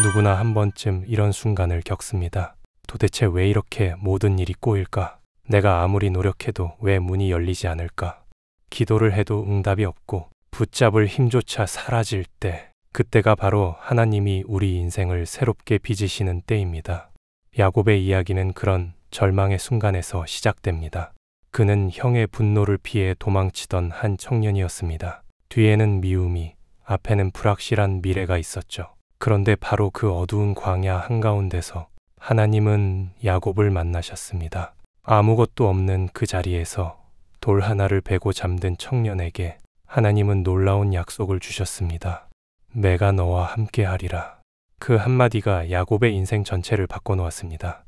누구나 한 번쯤 이런 순간을 겪습니다. 도대체 왜 이렇게 모든 일이 꼬일까? 내가 아무리 노력해도 왜 문이 열리지 않을까? 기도를 해도 응답이 없고 붙잡을 힘조차 사라질 때, 그때가 바로 하나님이 우리 인생을 새롭게 빚으시는 때입니다. 야곱의 이야기는 그런 절망의 순간에서 시작됩니다. 그는 형의 분노를 피해 도망치던 한 청년이었습니다. 뒤에는 미움이, 앞에는 불확실한 미래가 있었죠. 그런데 바로 그 어두운 광야 한가운데서 하나님은 야곱을 만나셨습니다. 아무것도 없는 그 자리에서 돌 하나를 베고 잠든 청년에게 하나님은 놀라운 약속을 주셨습니다. 내가 너와 함께하리라. 그 한마디가 야곱의 인생 전체를 바꿔놓았습니다.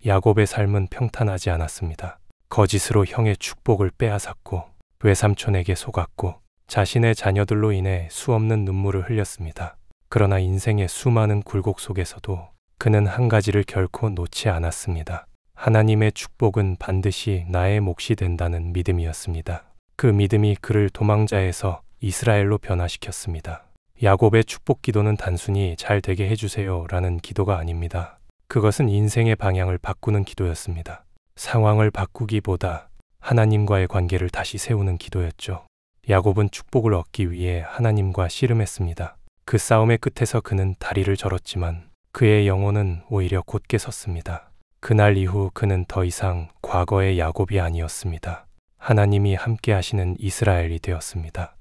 야곱의 삶은 평탄하지 않았습니다. 거짓으로 형의 축복을 빼앗았고 외삼촌에게 속았고 자신의 자녀들로 인해 수없는 눈물을 흘렸습니다. 그러나 인생의 수많은 굴곡 속에서도 그는 한 가지를 결코 놓지 않았습니다. 하나님의 축복은 반드시 나의 몫이 된다는 믿음이었습니다. 그 믿음이 그를 도망자에서 이스라엘로 변화시켰습니다. 야곱의 축복 기도는 단순히 잘 되게 해주세요 라는 기도가 아닙니다. 그것은 인생의 방향을 바꾸는 기도였습니다. 상황을 바꾸기보다 하나님과의 관계를 다시 세우는 기도였죠. 야곱은 축복을 얻기 위해 하나님과 씨름했습니다. 그 싸움의 끝에서 그는 다리를 절었지만 그의 영혼은 오히려 곧게 섰습니다. 그날 이후 그는 더 이상 과거의 야곱이 아니었습니다. 하나님이 함께 하시는 이스라엘이 되었습니다.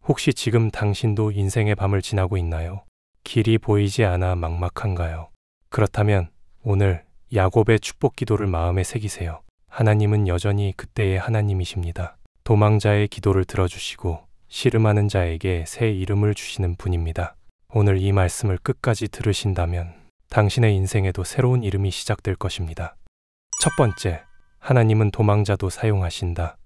혹시 지금 당신도 인생의 밤을 지나고 있나요? 길이 보이지 않아 막막한가요? 그렇다면 오늘 야곱의 축복 기도를 마음에 새기세요. 하나님은 여전히 그때의 하나님이십니다. 도망자의 기도를 들어주시고 씨름하는 자에게 새 이름을 주시는 분입니다. 오늘 이 말씀을 끝까지 들으신다면 당신의 인생에도 새로운 이름이 시작될 것입니다. 첫 번째, 하나님은 도망자도 사용하신다.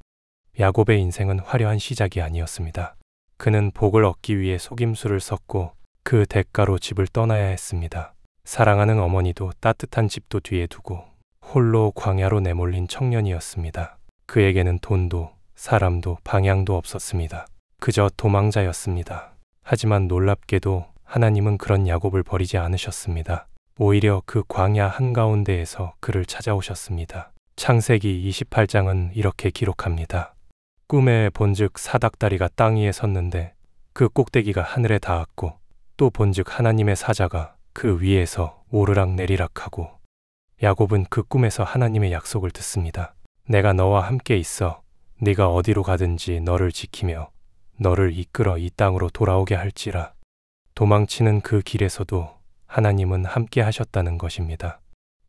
야곱의 인생은 화려한 시작이 아니었습니다. 그는 복을 얻기 위해 속임수를 썼고 그 대가로 집을 떠나야 했습니다. 사랑하는 어머니도 따뜻한 집도 뒤에 두고 홀로 광야로 내몰린 청년이었습니다. 그에게는 돈도 사람도 방향도 없었습니다. 그저 도망자였습니다. 하지만 놀랍게도 하나님은 그런 야곱을 버리지 않으셨습니다. 오히려 그 광야 한가운데에서 그를 찾아오셨습니다. 창세기 28장은 이렇게 기록합니다. 꿈에 본즉 사닥다리가 땅 위에 섰는데 그 꼭대기가 하늘에 닿았고 또 본즉 하나님의 사자가 그 위에서 오르락 내리락하고. 야곱은 그 꿈에서 하나님의 약속을 듣습니다. 내가 너와 함께 있어 네가 어디로 가든지 너를 지키며 너를 이끌어 이 땅으로 돌아오게 할지라. 도망치는 그 길에서도 하나님은 함께 하셨다는 것입니다.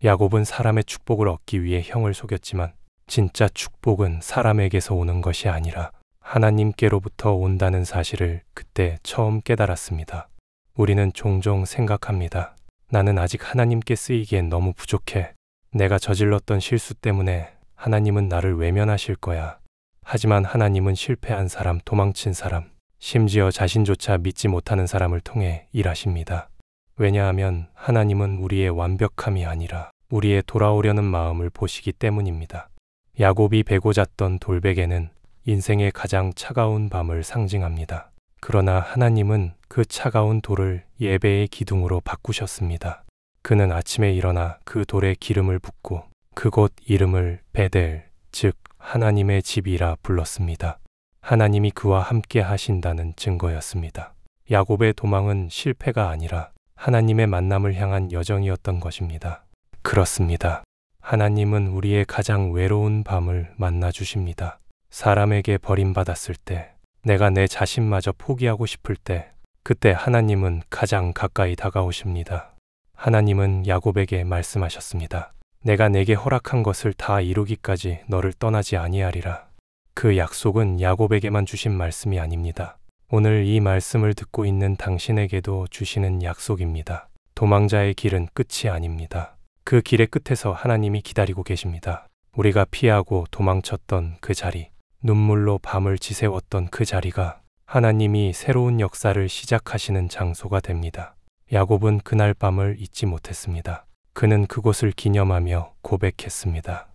야곱은 사람의 축복을 얻기 위해 형을 속였지만 진짜 축복은 사람에게서 오는 것이 아니라 하나님께로부터 온다는 사실을 그때 처음 깨달았습니다. 우리는 종종 생각합니다. 나는 아직 하나님께 쓰이기엔 너무 부족해. 내가 저질렀던 실수 때문에 하나님은 나를 외면하실 거야. 하지만 하나님은 실패한 사람, 도망친 사람, 심지어 자신조차 믿지 못하는 사람을 통해 일하십니다. 왜냐하면 하나님은 우리의 완벽함이 아니라 우리의 돌아오려는 마음을 보시기 때문입니다. 야곱이 베고 잤던 돌베개는 인생의 가장 차가운 밤을 상징합니다. 그러나 하나님은 그 차가운 돌을 예배의 기둥으로 바꾸셨습니다. 그는 아침에 일어나 그 돌에 기름을 붓고 그곳 이름을 베델, 즉 하나님의 집이라 불렀습니다. 하나님이 그와 함께 하신다는 증거였습니다. 야곱의 도망은 실패가 아니라 하나님의 만남을 향한 여정이었던 것입니다. 그렇습니다. 하나님은 우리의 가장 외로운 밤을 만나주십니다. 사람에게 버림받았을 때, 내가 내 자신마저 포기하고 싶을 때, 그때 하나님은 가장 가까이 다가오십니다. 하나님은 야곱에게 말씀하셨습니다. 내가 내게 허락한 것을 다 이루기까지 너를 떠나지 아니하리라. 그 약속은 야곱에게만 주신 말씀이 아닙니다. 오늘 이 말씀을 듣고 있는 당신에게도 주시는 약속입니다. 도망자의 길은 끝이 아닙니다. 그 길의 끝에서 하나님이 기다리고 계십니다. 우리가 피하고 도망쳤던 그 자리, 눈물로 밤을 지새웠던 그 자리가 하나님이 새로운 역사를 시작하시는 장소가 됩니다. 야곱은 그날 밤을 잊지 못했습니다. 그는 그곳을 기념하며 고백했습니다.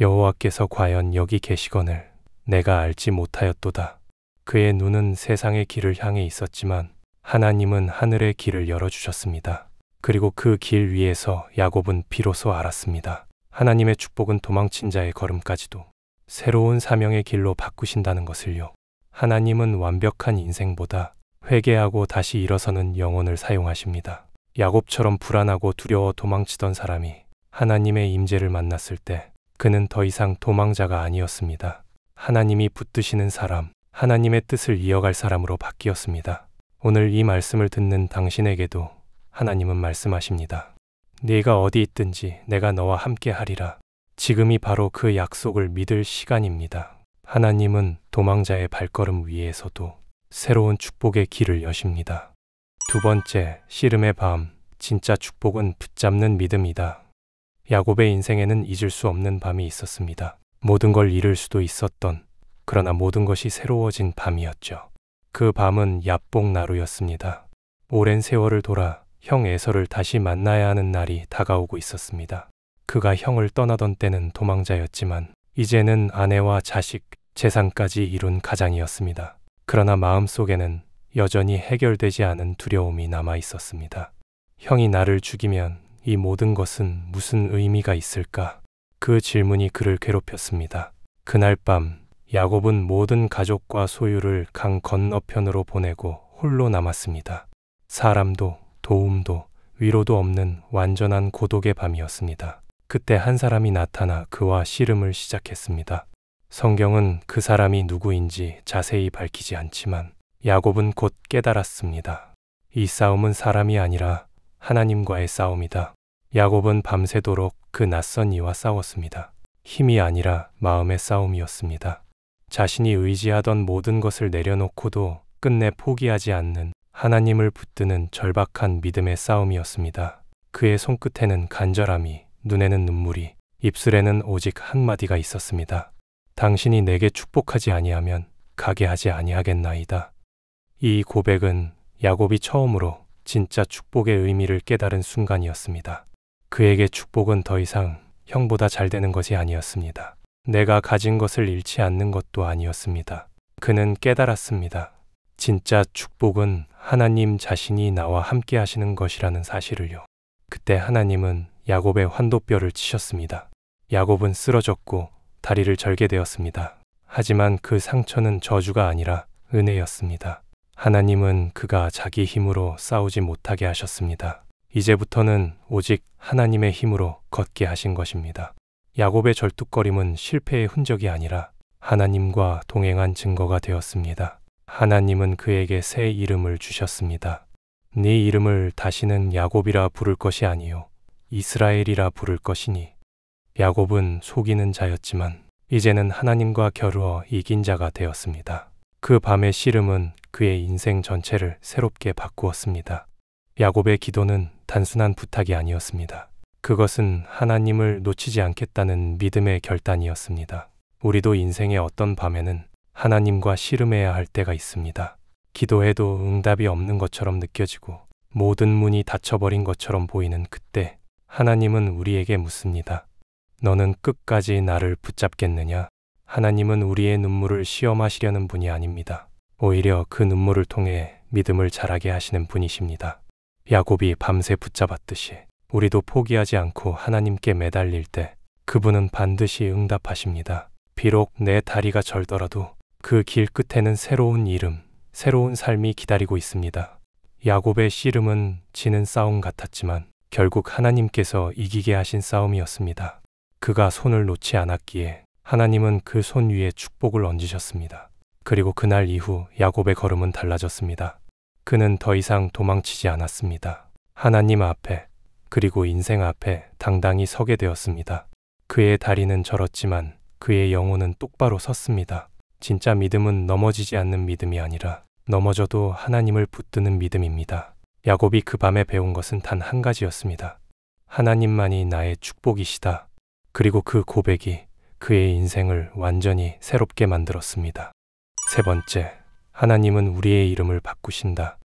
여호와께서 과연 여기 계시거늘 내가 알지 못하였도다. 그의 눈은 세상의 길을 향해 있었지만 하나님은 하늘의 길을 열어주셨습니다. 그리고 그 길 위에서 야곱은 비로소 알았습니다. 하나님의 축복은 도망친 자의 걸음까지도 새로운 사명의 길로 바꾸신다는 것을요. 하나님은 완벽한 인생보다 회개하고 다시 일어서는 영혼을 사용하십니다. 야곱처럼 불안하고 두려워 도망치던 사람이 하나님의 임재를 만났을 때 그는 더 이상 도망자가 아니었습니다. 하나님이 붙드시는 사람, 하나님의 뜻을 이어갈 사람으로 바뀌었습니다. 오늘 이 말씀을 듣는 당신에게도 하나님은 말씀하십니다. 네가 어디 있든지 내가 너와 함께 하리라. 지금이 바로 그 약속을 믿을 시간입니다. 하나님은 도망자의 발걸음 위에서도 새로운 축복의 길을 여십니다. 두 번째, 씨름의 밤. 진짜 축복은 붙잡는 믿음이다. 야곱의 인생에는 잊을 수 없는 밤이 있었습니다. 모든 걸 잃을 수도 있었던, 그러나 모든 것이 새로워진 밤이었죠. 그 밤은 야복 나루였습니다. 오랜 세월을 돌아 형 에서를 다시 만나야 하는 날이 다가오고 있었습니다. 그가 형을 떠나던 때는 도망자였지만 이제는 아내와 자식, 재산까지 이룬 가장이었습니다. 그러나 마음속에는 여전히 해결되지 않은 두려움이 남아 있었습니다. 형이 나를 죽이면 이 모든 것은 무슨 의미가 있을까? 그 질문이 그를 괴롭혔습니다. 그날 밤 야곱은 모든 가족과 소유를 강 건너편으로 보내고 홀로 남았습니다. 사람도 도움도 위로도 없는 완전한 고독의 밤이었습니다. 그때 한 사람이 나타나 그와 씨름을 시작했습니다. 성경은 그 사람이 누구인지 자세히 밝히지 않지만 야곱은 곧 깨달았습니다. 이 싸움은 사람이 아니라 하나님과의 싸움이다. 야곱은 밤새도록 그 낯선 이와 싸웠습니다. 힘이 아니라 마음의 싸움이었습니다. 자신이 의지하던 모든 것을 내려놓고도 끝내 포기하지 않는 하나님을 붙드는 절박한 믿음의 싸움이었습니다. 그의 손끝에는 간절함이, 눈에는 눈물이, 입술에는 오직 한마디가 있었습니다. 당신이 내게 축복하지 아니하면 가게 하지 아니하겠나이다. 이 고백은 야곱이 처음으로 진짜 축복의 의미를 깨달은 순간이었습니다. 그에게 축복은 더 이상 형보다 잘 되는 것이 아니었습니다. 내가 가진 것을 잃지 않는 것도 아니었습니다. 그는 깨달았습니다. 진짜 축복은 하나님 자신이 나와 함께 하시는 것이라는 사실을요. 그때 하나님은 야곱의 환도뼈를 치셨습니다. 야곱은 쓰러졌고 다리를 절게 되었습니다. 하지만 그 상처는 저주가 아니라 은혜였습니다. 하나님은 그가 자기 힘으로 싸우지 못하게 하셨습니다. 이제부터는 오직 하나님의 힘으로 걷게 하신 것입니다. 야곱의 절뚝거림은 실패의 흔적이 아니라 하나님과 동행한 증거가 되었습니다. 하나님은 그에게 새 이름을 주셨습니다. 네 이름을 다시는 야곱이라 부를 것이 아니요 이스라엘이라 부를 것이니. 야곱은 속이는 자였지만 이제는 하나님과 겨루어 이긴 자가 되었습니다. 그 밤의 씨름은 그의 인생 전체를 새롭게 바꾸었습니다. 야곱의 기도는 단순한 부탁이 아니었습니다. 그것은 하나님을 놓치지 않겠다는 믿음의 결단이었습니다. 우리도 인생의 어떤 밤에는 하나님과 씨름해야 할 때가 있습니다. 기도해도 응답이 없는 것처럼 느껴지고 모든 문이 닫혀버린 것처럼 보이는 그때 하나님은 우리에게 묻습니다. 너는 끝까지 나를 붙잡겠느냐? 하나님은 우리의 눈물을 시험하시려는 분이 아닙니다. 오히려 그 눈물을 통해 믿음을 자라게 하시는 분이십니다. 야곱이 밤새 붙잡았듯이 우리도 포기하지 않고 하나님께 매달릴 때 그분은 반드시 응답하십니다. 비록 내 다리가 절더라도 그 길 끝에는 새로운 이름, 새로운 삶이 기다리고 있습니다. 야곱의 씨름은 지는 싸움 같았지만 결국 하나님께서 이기게 하신 싸움이었습니다. 그가 손을 놓지 않았기에 하나님은 그 손 위에 축복을 얹으셨습니다. 그리고 그날 이후 야곱의 걸음은 달라졌습니다. 그는 더 이상 도망치지 않았습니다. 하나님 앞에 그리고 인생 앞에 당당히 서게 되었습니다. 그의 다리는 절었지만 그의 영혼은 똑바로 섰습니다. 진짜 믿음은 넘어지지 않는 믿음이 아니라 넘어져도 하나님을 붙드는 믿음입니다. 야곱이 그 밤에 배운 것은 단 한 가지였습니다. 하나님만이 나의 축복이시다. 그리고 그 고백이 그의 인생을 완전히 새롭게 만들었습니다. 세 번째, 하나님은 우리의 이름을 바꾸신다.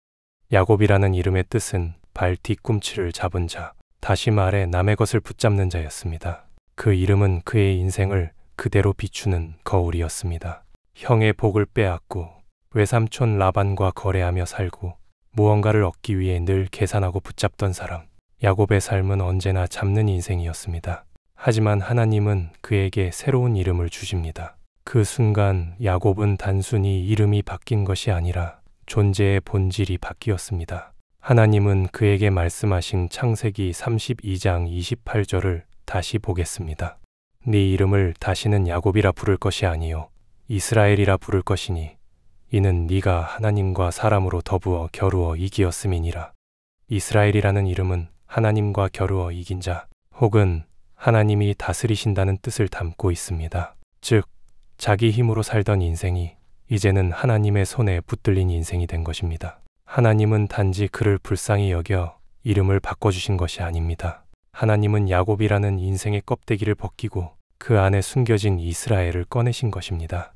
야곱이라는 이름의 뜻은 발 뒤꿈치를 잡은 자, 다시 말해 남의 것을 붙잡는 자였습니다. 그 이름은 그의 인생을 그대로 비추는 거울이었습니다. 형의 복을 빼앗고 외삼촌 라반과 거래하며 살고 무언가를 얻기 위해 늘 계산하고 붙잡던 사람, 야곱의 삶은 언제나 잡는 인생이었습니다. 하지만 하나님은 그에게 새로운 이름을 주십니다. 그 순간 야곱은 단순히 이름이 바뀐 것이 아니라 존재의 본질이 바뀌었습니다. 하나님은 그에게 말씀하신 창세기 32장 28절을 다시 보겠습니다. 네 이름을 다시는 야곱이라 부를 것이 아니요 이스라엘이라 부를 것이니 이는 네가 하나님과 사람으로 더부어 겨루어 이기었음이니라. 이스라엘이라는 이름은 하나님과 겨루어 이긴 자 혹은 하나님이 다스리신다는 뜻을 담고 있습니다. 즉 자기 힘으로 살던 인생이 이제는 하나님의 손에 붙들린 인생이 된 것입니다. 하나님은 단지 그를 불쌍히 여겨 이름을 바꿔주신 것이 아닙니다. 하나님은 야곱이라는 인생의 껍데기를 벗기고 그 안에 숨겨진 이스라엘을 꺼내신 것입니다.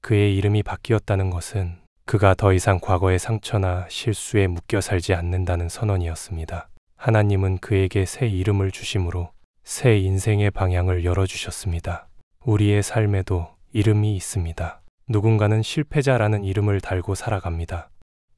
그의 이름이 바뀌었다는 것은 그가 더 이상 과거의 상처나 실수에 묶여 살지 않는다는 선언이었습니다. 하나님은 그에게 새 이름을 주심으로 새 인생의 방향을 열어주셨습니다. 우리의 삶에도 이름이 있습니다. 누군가는 실패자라는 이름을 달고 살아갑니다.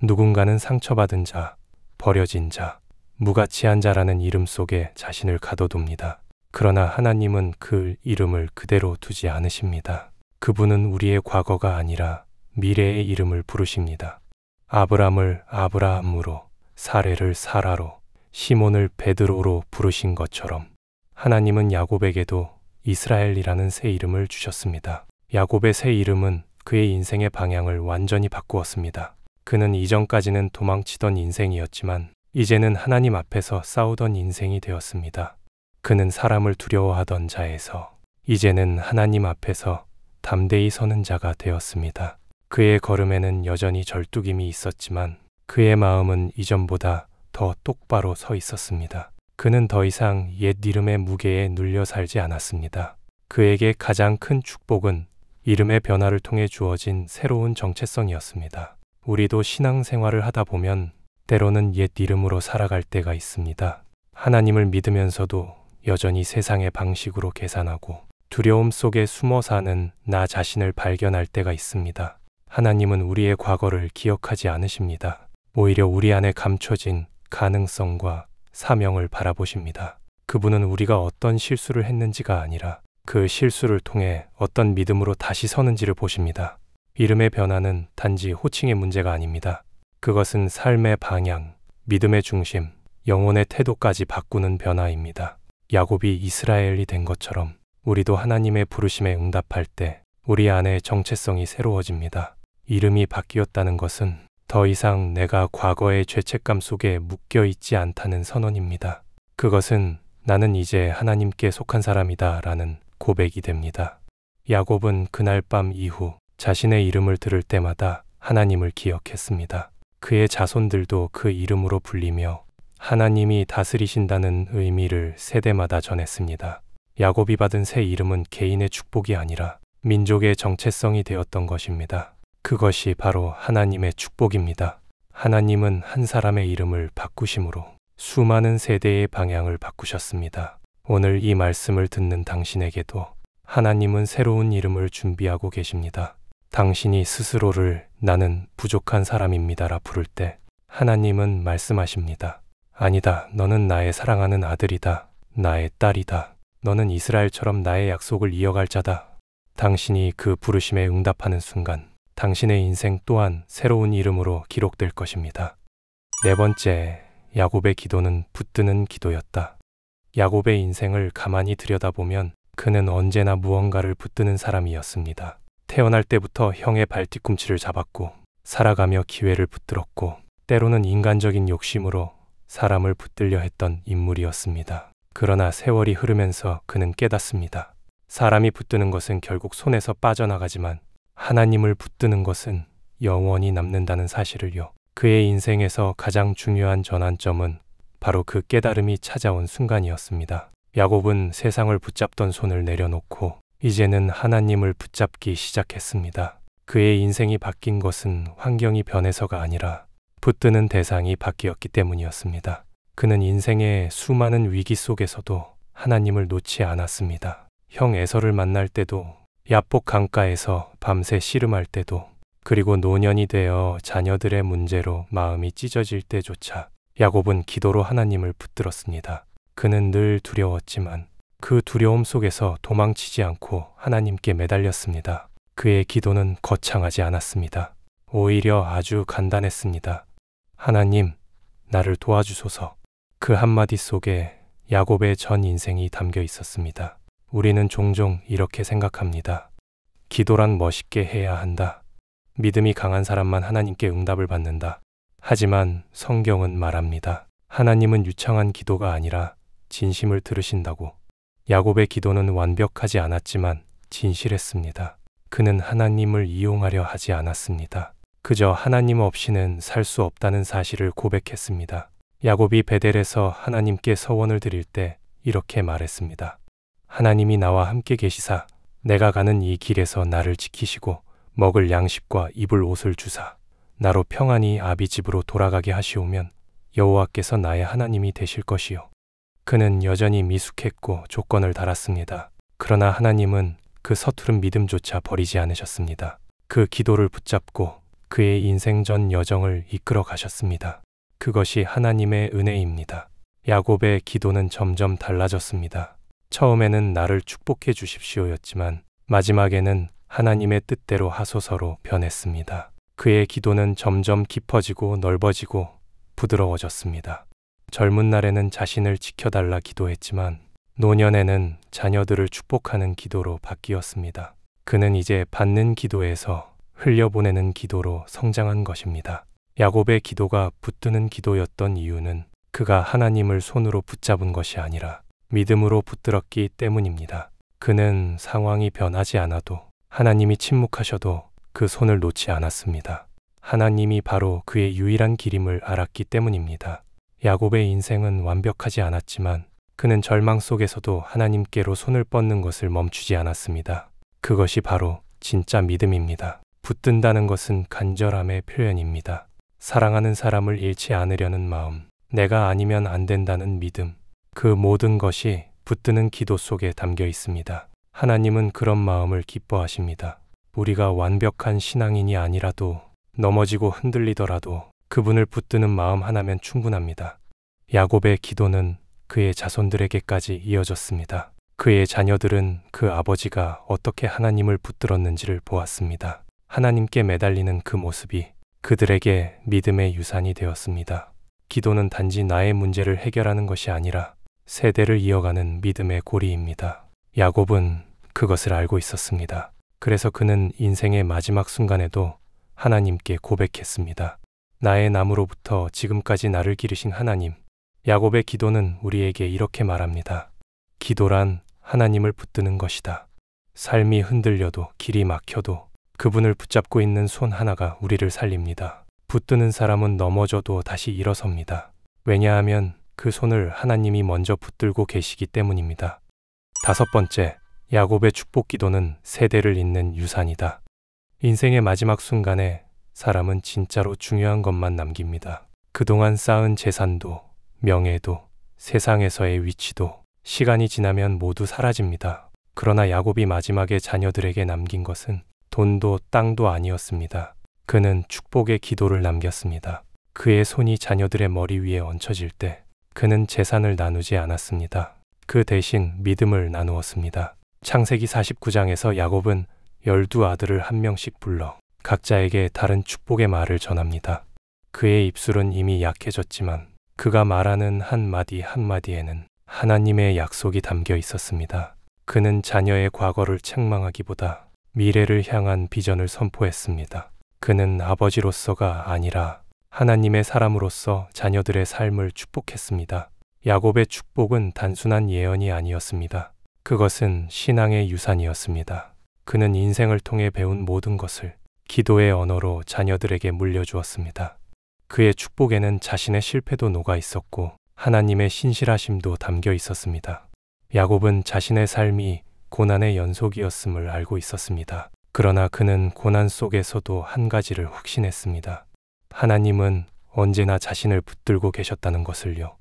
누군가는 상처받은 자, 버려진 자, 무가치한 자라는 이름 속에 자신을 가둬둡니다. 그러나 하나님은 그 이름을 그대로 두지 않으십니다. 그분은 우리의 과거가 아니라 미래의 이름을 부르십니다. 아브람을 아브라함으로, 사레를 사라로, 시몬을 베드로로 부르신 것처럼 하나님은 야곱에게도 이스라엘이라는 새 이름을 주셨습니다. 야곱의 새 이름은 그의 인생의 방향을 완전히 바꾸었습니다. 그는 이전까지는 도망치던 인생이었지만 이제는 하나님 앞에서 싸우던 인생이 되었습니다. 그는 사람을 두려워하던 자에서 이제는 하나님 앞에서 담대히 서는 자가 되었습니다. 그의 걸음에는 여전히 절뚝임이 있었지만 그의 마음은 이전보다 더 똑바로 서 있었습니다. 그는 더 이상 옛 이름의 무게에 눌려 살지 않았습니다. 그에게 가장 큰 축복은 이름의 변화를 통해 주어진 새로운 정체성이었습니다. 우리도 신앙생활을 하다 보면 때로는 옛 이름으로 살아갈 때가 있습니다. 하나님을 믿으면서도 여전히 세상의 방식으로 계산하고 두려움 속에 숨어 사는 나 자신을 발견할 때가 있습니다. 하나님은 우리의 과거를 기억하지 않으십니다. 오히려 우리 안에 감춰진 가능성과 사명을 바라보십니다. 그분은 우리가 어떤 실수를 했는지가 아니라 그 실수를 통해 어떤 믿음으로 다시 서는지를 보십니다. 이름의 변화는 단지 호칭의 문제가 아닙니다. 그것은 삶의 방향, 믿음의 중심, 영혼의 태도까지 바꾸는 변화입니다. 야곱이 이스라엘이 된 것처럼 우리도 하나님의 부르심에 응답할 때 우리 안에 정체성이 새로워집니다. 이름이 바뀌었다는 것은 더 이상 내가 과거의 죄책감 속에 묶여 있지 않다는 선언입니다. 그것은 나는 이제 하나님께 속한 사람이다 라는 고백이 됩니다. 야곱은 그날 밤 이후 자신의 이름을 들을 때마다 하나님을 기억했습니다. 그의 자손들도 그 이름으로 불리며 하나님이 다스리신다는 의미를 세대마다 전했습니다. 야곱이 받은 새 이름은 개인의 축복이 아니라 민족의 정체성이 되었던 것입니다. 그것이 바로 하나님의 축복입니다. 하나님은 한 사람의 이름을 바꾸심으로 수많은 세대의 방향을 바꾸셨습니다. 오늘 이 말씀을 듣는 당신에게도 하나님은 새로운 이름을 준비하고 계십니다. 당신이 스스로를 나는 부족한 사람입니다라 부를 때 하나님은 말씀하십니다. 아니다. 너는 나의 사랑하는 아들이다. 나의 딸이다. 너는 이스라엘처럼 나의 약속을 이어갈 자다. 당신이 그 부르심에 응답하는 순간 당신의 인생 또한 새로운 이름으로 기록될 것입니다. 네 번째, 야곱의 기도는 붙드는 기도였다. 야곱의 인생을 가만히 들여다보면 그는 언제나 무언가를 붙드는 사람이었습니다. 태어날 때부터 형의 발뒤꿈치를 잡았고 살아가며 기회를 붙들었고 때로는 인간적인 욕심으로 사람을 붙들려 했던 인물이었습니다. 그러나 세월이 흐르면서 그는 깨닫습니다. 사람이 붙드는 것은 결국 손에서 빠져나가지만 하나님을 붙드는 것은 영원히 남는다는 사실을요. 그의 인생에서 가장 중요한 전환점은 바로 그 깨달음이 찾아온 순간이었습니다. 야곱은 세상을 붙잡던 손을 내려놓고 이제는 하나님을 붙잡기 시작했습니다. 그의 인생이 바뀐 것은 환경이 변해서가 아니라 붙드는 대상이 바뀌었기 때문이었습니다. 그는 인생의 수많은 위기 속에서도 하나님을 놓지 않았습니다. 형 에서를 만날 때도, 야복 강가에서 밤새 씨름할 때도, 그리고 노년이 되어 자녀들의 문제로 마음이 찢어질 때조차 야곱은 기도로 하나님을 붙들었습니다. 그는 늘 두려웠지만 그 두려움 속에서 도망치지 않고 하나님께 매달렸습니다. 그의 기도는 거창하지 않았습니다. 오히려 아주 간단했습니다. 하나님, 나를 도와주소서. 그 한마디 속에 야곱의 전 인생이 담겨 있었습니다. 우리는 종종 이렇게 생각합니다. 기도란 멋있게 해야 한다. 믿음이 강한 사람만 하나님께 응답을 받는다. 하지만 성경은 말합니다. 하나님은 유창한 기도가 아니라 진심을 들으신다고. 야곱의 기도는 완벽하지 않았지만 진실했습니다. 그는 하나님을 이용하려 하지 않았습니다. 그저 하나님 없이는 살 수 없다는 사실을 고백했습니다. 야곱이 베델에서 하나님께 서원을 드릴 때 이렇게 말했습니다. 하나님이 나와 함께 계시사 내가 가는 이 길에서 나를 지키시고 먹을 양식과 입을 옷을 주사 나로 평안히 아비 집으로 돌아가게 하시오면 여호와께서 나의 하나님이 되실 것이요. 그는 여전히 미숙했고 조건을 달았습니다. 그러나 하나님은 그 서투른 믿음조차 버리지 않으셨습니다. 그 기도를 붙잡고 그의 인생 전 여정을 이끌어 가셨습니다. 그것이 하나님의 은혜입니다. 야곱의 기도는 점점 달라졌습니다. 처음에는 나를 축복해 주십시오였지만 마지막에는 하나님의 뜻대로 하소서로 변했습니다. 그의 기도는 점점 깊어지고 넓어지고 부드러워졌습니다. 젊은 날에는 자신을 지켜달라 기도했지만 노년에는 자녀들을 축복하는 기도로 바뀌었습니다. 그는 이제 받는 기도에서 흘려보내는 기도로 성장한 것입니다. 야곱의 기도가 붙드는 기도였던 이유는 그가 하나님을 손으로 붙잡은 것이 아니라 믿음으로 붙들었기 때문입니다. 그는 상황이 변하지 않아도 하나님이 침묵하셔도 그 손을 놓지 않았습니다. 하나님이 바로 그의 유일한 길임을 알았기 때문입니다. 야곱의 인생은 완벽하지 않았지만 그는 절망 속에서도 하나님께로 손을 뻗는 것을 멈추지 않았습니다. 그것이 바로 진짜 믿음입니다. 붙든다는 것은 간절함의 표현입니다. 사랑하는 사람을 잃지 않으려는 마음, 내가 아니면 안 된다는 믿음, 그 모든 것이 붙드는 기도 속에 담겨 있습니다. 하나님은 그런 마음을 기뻐하십니다. 우리가 완벽한 신앙인이 아니라도 넘어지고 흔들리더라도 그분을 붙드는 마음 하나면 충분합니다. 야곱의 기도는 그의 자손들에게까지 이어졌습니다. 그의 자녀들은 그 아버지가 어떻게 하나님을 붙들었는지를 보았습니다. 하나님께 매달리는 그 모습이 그들에게 믿음의 유산이 되었습니다. 기도는 단지 나의 문제를 해결하는 것이 아니라 세대를 이어가는 믿음의 고리입니다. 야곱은 그것을 알고 있었습니다. 그래서 그는 인생의 마지막 순간에도 하나님께 고백했습니다. 나의 나무로부터 지금까지 나를 기르신 하나님. 야곱의 기도는 우리에게 이렇게 말합니다. 기도란 하나님을 붙드는 것이다. 삶이 흔들려도 길이 막혀도 그분을 붙잡고 있는 손 하나가 우리를 살립니다. 붙드는 사람은 넘어져도 다시 일어섭니다. 왜냐하면 그 손을 하나님이 먼저 붙들고 계시기 때문입니다. 다섯 번째, 야곱의 축복 기도는 세대를 잇는 유산이다. 인생의 마지막 순간에 사람은 진짜로 중요한 것만 남깁니다. 그동안 쌓은 재산도, 명예도, 세상에서의 위치도 시간이 지나면 모두 사라집니다. 그러나 야곱이 마지막에 자녀들에게 남긴 것은 돈도 땅도 아니었습니다. 그는 축복의 기도를 남겼습니다. 그의 손이 자녀들의 머리 위에 얹혀질 때 그는 재산을 나누지 않았습니다. 그 대신 믿음을 나누었습니다. 창세기 49장에서 야곱은 12아들을 한 명씩 불러 각자에게 다른 축복의 말을 전합니다. 그의 입술은 이미 약해졌지만 그가 말하는 한마디 한마디에는 하나님의 약속이 담겨 있었습니다. 그는 자녀의 과거를 책망하기보다 미래를 향한 비전을 선포했습니다. 그는 아버지로서가 아니라 하나님의 사람으로서 자녀들의 삶을 축복했습니다. 야곱의 축복은 단순한 예언이 아니었습니다. 그것은 신앙의 유산이었습니다. 그는 인생을 통해 배운 모든 것을 기도의 언어로 자녀들에게 물려주었습니다. 그의 축복에는 자신의 실패도 녹아 있었고 하나님의 신실하심도 담겨 있었습니다. 야곱은 자신의 삶이 고난의 연속이었음을 알고 있었습니다. 그러나 그는 고난 속에서도 한 가지를 확신했습니다. 하나님은 언제나 자신을 붙들고 계셨다는 것을요.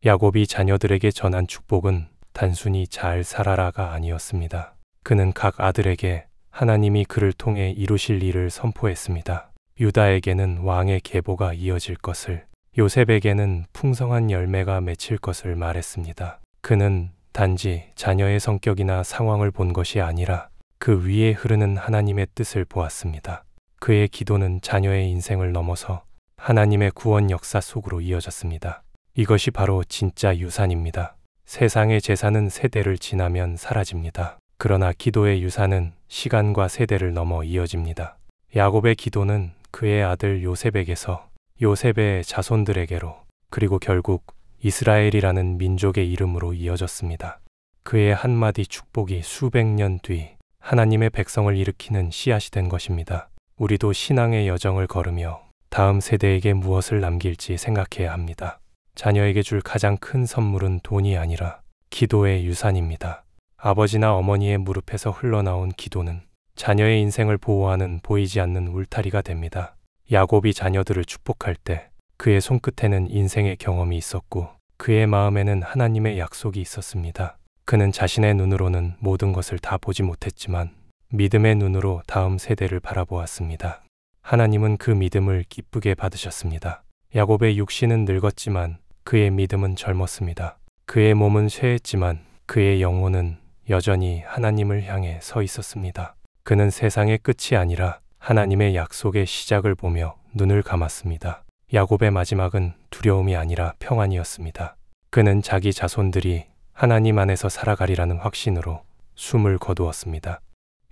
야곱이 자녀들에게 전한 축복은 단순히 잘 살아라가 아니었습니다. 그는 각 아들에게 하나님이 그를 통해 이루실 일을 선포했습니다. 유다에게는 왕의 계보가 이어질 것을, 요셉에게는 풍성한 열매가 맺힐 것을 말했습니다. 그는 단지 자녀의 성격이나 상황을 본 것이 아니라 그 위에 흐르는 하나님의 뜻을 보았습니다. 그의 기도는 자녀의 인생을 넘어서 하나님의 구원 역사 속으로 이어졌습니다. 이것이 바로 진짜 유산입니다. 세상의 재산은 세대를 지나면 사라집니다. 그러나 기도의 유산은 시간과 세대를 넘어 이어집니다. 야곱의 기도는 그의 아들 요셉에게서 요셉의 자손들에게로 그리고 결국 이스라엘이라는 민족의 이름으로 이어졌습니다. 그의 한마디 축복이 수백 년 뒤 하나님의 백성을 일으키는 씨앗이 된 것입니다. 우리도 신앙의 여정을 걸으며 다음 세대에게 무엇을 남길지 생각해야 합니다. 자녀에게 줄 가장 큰 선물은 돈이 아니라 기도의 유산입니다. 아버지나 어머니의 무릎에서 흘러나온 기도는 자녀의 인생을 보호하는 보이지 않는 울타리가 됩니다. 야곱이 자녀들을 축복할 때 그의 손끝에는 인생의 경험이 있었고 그의 마음에는 하나님의 약속이 있었습니다. 그는 자신의 눈으로는 모든 것을 다 보지 못했지만 믿음의 눈으로 다음 세대를 바라보았습니다. 하나님은 그 믿음을 기쁘게 받으셨습니다. 야곱의 육신은 늙었지만 그의 믿음은 젊었습니다. 그의 몸은 쇠했지만 그의 영혼은 여전히 하나님을 향해 서 있었습니다. 그는 세상의 끝이 아니라 하나님의 약속의 시작을 보며 눈을 감았습니다. 야곱의 마지막은 두려움이 아니라 평안이었습니다. 그는 자기 자손들이 하나님 안에서 살아가리라는 확신으로 숨을 거두었습니다.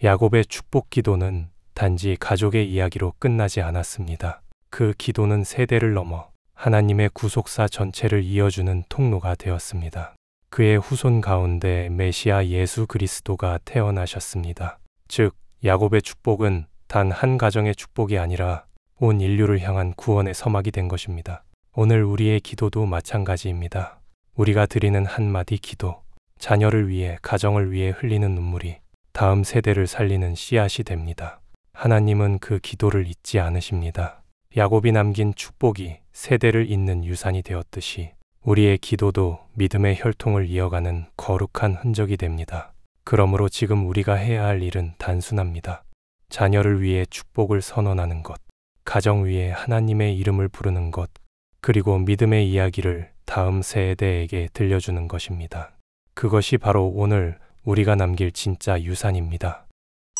야곱의 축복 기도는 단지 가족의 이야기로 끝나지 않았습니다. 그 기도는 세대를 넘어 하나님의 구속사 전체를 이어주는 통로가 되었습니다. 그의 후손 가운데 메시아 예수 그리스도가 태어나셨습니다. 즉, 야곱의 축복은 단 한 가정의 축복이 아니라 온 인류를 향한 구원의 서막이 된 것입니다. 오늘 우리의 기도도 마찬가지입니다. 우리가 드리는 한마디 기도, 자녀를 위해, 가정을 위해 흘리는 눈물이 다음 세대를 살리는 씨앗이 됩니다. 하나님은 그 기도를 잊지 않으십니다. 야곱이 남긴 축복이 세대를 잇는 유산이 되었듯이 우리의 기도도 믿음의 혈통을 이어가는 거룩한 흔적이 됩니다. 그러므로 지금 우리가 해야 할 일은 단순합니다. 자녀를 위해 축복을 선언하는 것, 가정 위에 하나님의 이름을 부르는 것, 그리고 믿음의 이야기를 다음 세대에게 들려주는 것입니다. 그것이 바로 오늘 우리가 남길 진짜 유산입니다.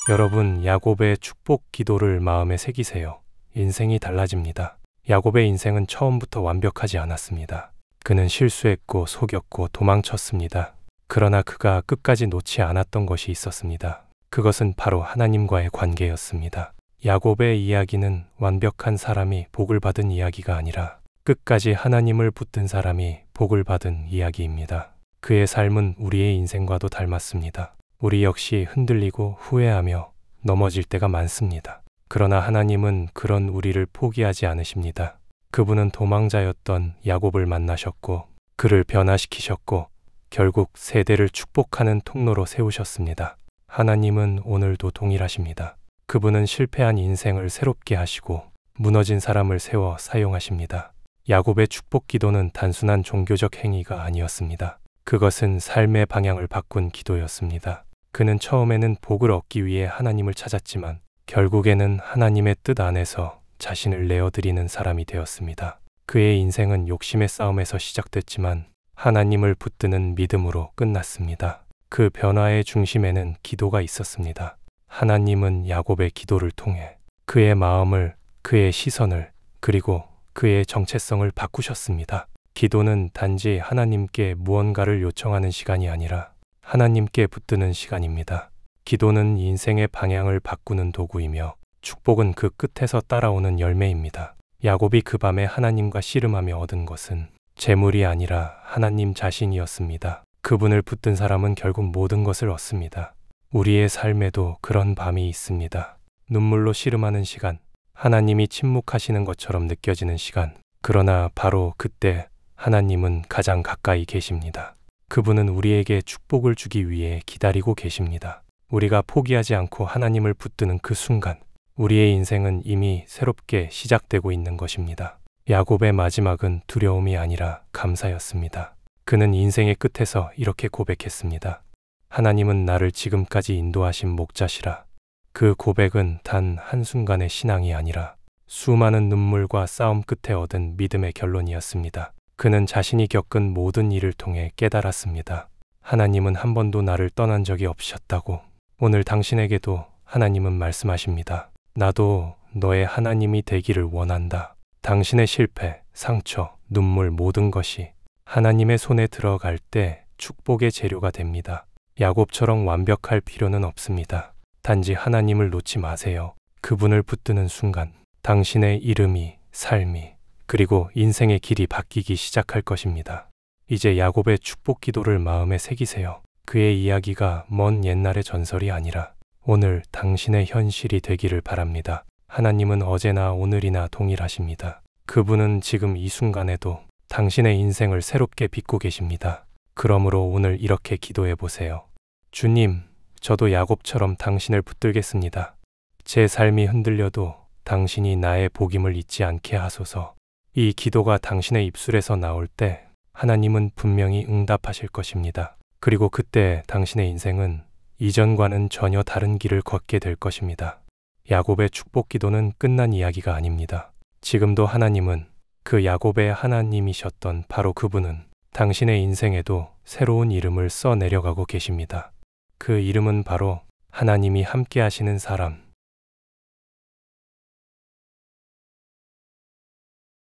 여러분, 야곱의 축복 기도를 마음에 새기세요. 인생이 달라집니다. 야곱의 인생은 처음부터 완벽하지 않았습니다. 그는 실수했고 속였고 도망쳤습니다. 그러나 그가 끝까지 놓지 않았던 것이 있었습니다. 그것은 바로 하나님과의 관계였습니다. 야곱의 이야기는 완벽한 사람이 복을 받은 이야기가 아니라 끝까지 하나님을 붙든 사람이 복을 받은 이야기입니다. 그의 삶은 우리의 인생과도 닮았습니다. 우리 역시 흔들리고 후회하며 넘어질 때가 많습니다. 그러나 하나님은 그런 우리를 포기하지 않으십니다. 그분은 도망자였던 야곱을 만나셨고 그를 변화시키셨고 결국 세대를 축복하는 통로로 세우셨습니다. 하나님은 오늘도 동일하십니다. 그분은 실패한 인생을 새롭게 하시고 무너진 사람을 세워 사용하십니다. 야곱의 축복 기도는 단순한 종교적 행위가 아니었습니다. 그것은 삶의 방향을 바꾼 기도였습니다. 그는 처음에는 복을 얻기 위해 하나님을 찾았지만 결국에는 하나님의 뜻 안에서 자신을 내어드리는 사람이 되었습니다. 그의 인생은 욕심의 싸움에서 시작됐지만 하나님을 붙드는 믿음으로 끝났습니다. 그 변화의 중심에는 기도가 있었습니다. 하나님은 야곱의 기도를 통해 그의 마음을, 그의 시선을, 그리고 그의 정체성을 바꾸셨습니다. 기도는 단지 하나님께 무언가를 요청하는 시간이 아니라 하나님께 붙드는 시간입니다. 기도는 인생의 방향을 바꾸는 도구이며 축복은 그 끝에서 따라오는 열매입니다. 야곱이 그 밤에 하나님과 씨름하며 얻은 것은 재물이 아니라 하나님 자신이었습니다. 그분을 붙든 사람은 결국 모든 것을 얻습니다. 우리의 삶에도 그런 밤이 있습니다. 눈물로 씨름하는 시간, 하나님이 침묵하시는 것처럼 느껴지는 시간. 그러나 바로 그때 하나님은 가장 가까이 계십니다. 그분은 우리에게 축복을 주기 위해 기다리고 계십니다. 우리가 포기하지 않고 하나님을 붙드는 그 순간, 우리의 인생은 이미 새롭게 시작되고 있는 것입니다. 야곱의 마지막은 두려움이 아니라 감사였습니다. 그는 인생의 끝에서 이렇게 고백했습니다. 하나님은 나를 지금까지 인도하신 목자시라. 그 고백은 단 한순간의 신앙이 아니라 수많은 눈물과 싸움 끝에 얻은 믿음의 결론이었습니다. 그는 자신이 겪은 모든 일을 통해 깨달았습니다. 하나님은 한 번도 나를 떠난 적이 없으셨다고. 오늘 당신에게도 하나님은 말씀하십니다. 나도 너의 하나님이 되기를 원한다. 당신의 실패, 상처, 눈물 모든 것이 하나님의 손에 들어갈 때 축복의 재료가 됩니다. 야곱처럼 완벽할 필요는 없습니다. 단지 하나님을 놓지 마세요. 그분을 붙드는 순간 당신의 이름이, 삶이, 그리고 인생의 길이 바뀌기 시작할 것입니다. 이제 야곱의 축복 기도를 마음에 새기세요. 그의 이야기가 먼 옛날의 전설이 아니라 오늘 당신의 현실이 되기를 바랍니다. 하나님은 어제나 오늘이나 동일하십니다. 그분은 지금 이 순간에도 당신의 인생을 새롭게 빚고 계십니다. 그러므로 오늘 이렇게 기도해 보세요. 주님, 저도 야곱처럼 당신을 붙들겠습니다. 제 삶이 흔들려도 당신이 나의 복임을 잊지 않게 하소서. 이 기도가 당신의 입술에서 나올 때 하나님은 분명히 응답하실 것입니다. 그리고 그때 당신의 인생은 이전과는 전혀 다른 길을 걷게 될 것입니다. 야곱의 축복 기도는 끝난 이야기가 아닙니다. 지금도 하나님은 그 야곱의 하나님이셨던 바로 그분은 당신의 인생에도 새로운 이름을 써 내려가고 계십니다. 그 이름은 바로 하나님이 함께 하시는 사람,